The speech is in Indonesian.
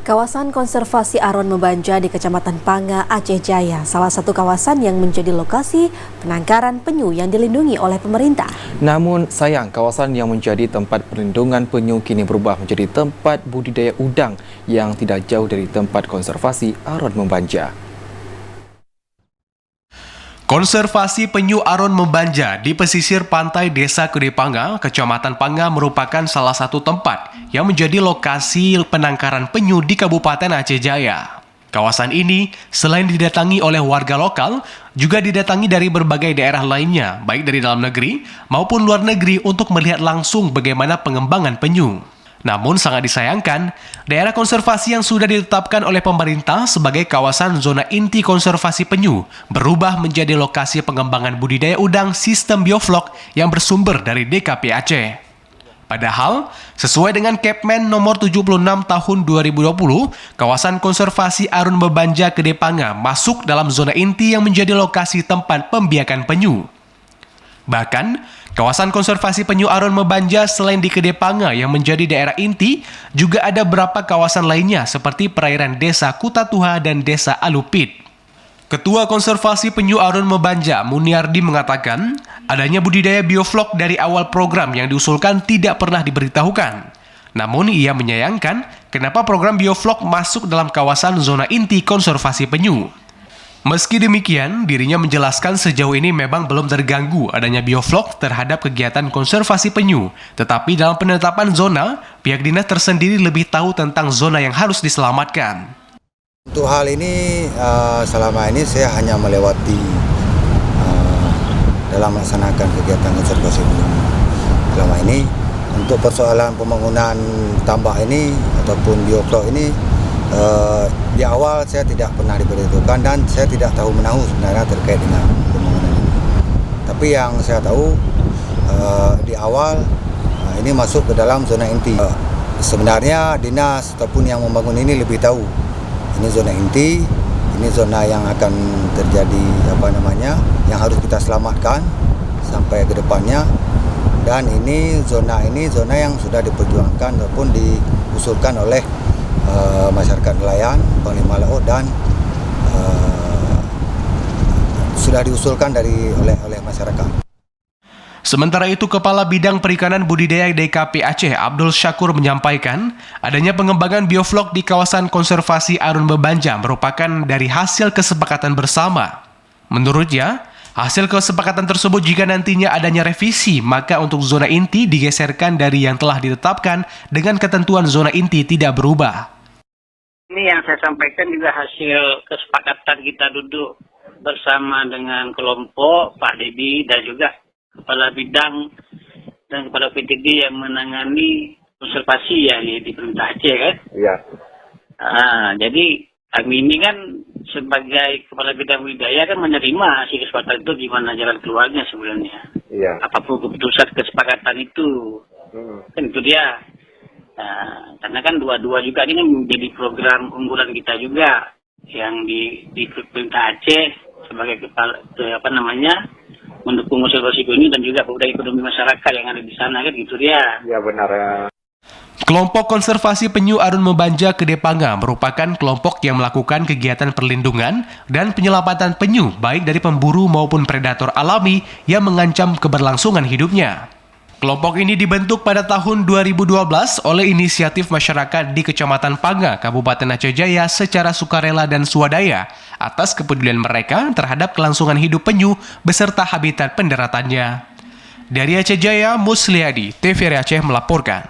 Kawasan konservasi Aron Membanja di Kecamatan Panga, Aceh Jaya, salah satu kawasan yang menjadi lokasi penangkaran penyu yang dilindungi oleh pemerintah. Namun sayang, kawasan yang menjadi tempat perlindungan penyu kini berubah menjadi tempat budidaya udang yang tidak jauh dari tempat konservasi Aron Membanja. Konservasi penyu Aron Membanja di pesisir pantai Desa Kedepanga, Kecamatan Panga merupakan salah satu tempat yang menjadi lokasi penangkaran penyu di Kabupaten Aceh Jaya. Kawasan ini selain didatangi oleh warga lokal, juga didatangi dari berbagai daerah lainnya, baik dari dalam negeri maupun luar negeri untuk melihat langsung bagaimana pengembangan penyu. Namun sangat disayangkan, daerah konservasi yang sudah ditetapkan oleh pemerintah sebagai kawasan zona inti konservasi penyu berubah menjadi lokasi pengembangan budidaya udang sistem bioflok yang bersumber dari DKP Aceh. Padahal, sesuai dengan Kepmen nomor 76 tahun 2020, kawasan konservasi Aron Membanja Kedepanga masuk dalam zona inti yang menjadi lokasi tempat pembiakan penyu. Bahkan, kawasan konservasi penyu Aron Membanja selain di Kedepanga yang menjadi daerah inti, juga ada beberapa kawasan lainnya seperti perairan Desa Kutatuha dan Desa Alupit. Ketua Konservasi Penyu Aron Membanja, Muniardi, mengatakan adanya budidaya bioflok dari awal program yang diusulkan tidak pernah diberitahukan. Namun ia menyayangkan kenapa program bioflok masuk dalam kawasan zona inti konservasi penyu. Meski demikian, dirinya menjelaskan sejauh ini memang belum terganggu adanya bioflok terhadap kegiatan konservasi penyu. Tetapi dalam penetapan zona, pihak dinas tersendiri lebih tahu tentang zona yang harus diselamatkan. Untuk hal ini, selama ini saya hanya melewati dalam melaksanakan kegiatan konservasi penyu. Selama ini, untuk persoalan pembangunan tambak ini ataupun bioflok ini, di awal saya tidak pernah diberitahukan dan saya tidak tahu menahu sebenarnya terkait dengan pembangunan ini. Tapi yang saya tahu di awal ini masuk ke dalam zona inti. Sebenarnya dinas ataupun yang membangun ini lebih tahu. Ini zona inti, ini zona yang akan terjadi yang harus kita selamatkan sampai ke depannya. Dan ini zona yang sudah diperjuangkan ataupun diusulkan oleh masyarakat nelayan, Panglima Laut dan sudah diusulkan oleh masyarakat. Sementara itu, Kepala Bidang Perikanan Budidaya DKP Aceh, Abdul Syakur, menyampaikan adanya pengembangan bioflok di kawasan konservasi Aron Membanja merupakan dari hasil kesepakatan bersama. Menurutnya, hasil kesepakatan tersebut jika nantinya adanya revisi, maka untuk zona inti digeserkan dari yang telah ditetapkan dengan ketentuan zona inti tidak berubah. Ini yang saya sampaikan juga hasil kesepakatan kita duduk bersama dengan kelompok Pak Dedi dan juga Kepala Bidang dan Kepala PTD yang menangani konservasi ya di Pemerintah Aceh kan. Iya. Jadi kami ini kan sebagai Kepala Bidang Budidaya kan menerima hasil kesepakatan itu gimana jalan keluarnya sebenarnya. Iya. Apapun keputusan kesepakatan itu. Kan itu dia. Karena kan dua-dua juga ini kan menjadi program unggulan kita juga yang di Pemerintah Aceh sebagai kepala mendukung konservasi penyu dan juga budaya ekonomi masyarakat yang ada di sana kan gitu dia. Ya benar ya. Kelompok Konservasi Penyu Aron Membanja Kedepanga merupakan kelompok yang melakukan kegiatan perlindungan dan penyelamatan penyu baik dari pemburu maupun predator alami yang mengancam keberlangsungan hidupnya. Kelompok ini dibentuk pada tahun 2012 oleh inisiatif masyarakat di Kecamatan Panga, Kabupaten Aceh Jaya secara sukarela dan swadaya atas kepedulian mereka terhadap kelangsungan hidup penyu beserta habitat pendaratannya. Dari Aceh Jaya, Musliadi, TVRI Aceh melaporkan.